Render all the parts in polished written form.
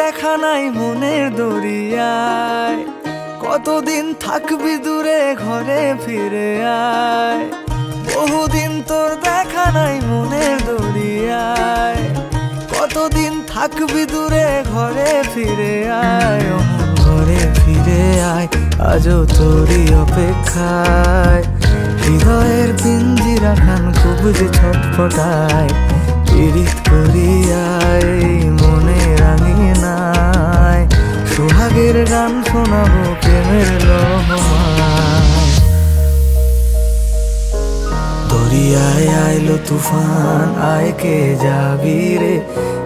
দেখা নাই মনের দরিয়ায়, কতদিন থাকবি দূরে ঘরে ফিরে আয়। বহুদিন তোর দেখা নাই মনের দরিয়ায়, কতদিন থাকবি দূরে ঘরে ফিরে আয়। ঘরে ফিরে আয়, আজও তোরই অপেক্ষায়। হৃদয়ের পিঞ্জিরা খান খুব যে ছটফটায়, পীড়িত করিয়ায় মনে রাঙিনায়। সোহাগের গান শোনাবো প্রেমের লহমায়। দরিয়ায় আইলো তুফান, আয় কে যাবি রে,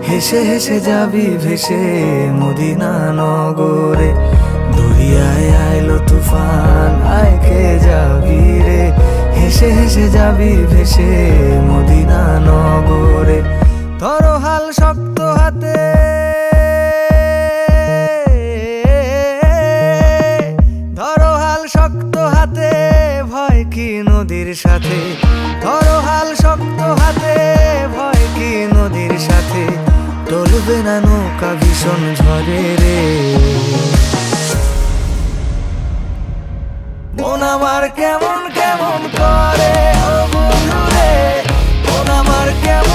হেসে হেসে যাবি ভেসে মদিনা নগরে। দরিয়ায় আইলো তুফান, আয় কে যাবি রে, হেসে হেসে যাবি ভেসে মদিনা নগরে। ধরো হাল শক্ত হাতে, ধরো হাল শক্ত হাতে, ভয় কি নদীর সাথে। ধরো হাল শক্ত হাতে, ভয় কি নদীর সাথে। টলবে না নৌকা ভীষণ ঝড়ে রে। মন আমার কেমন কেমন করে ও বন্ধু রে, মন আমার কেমন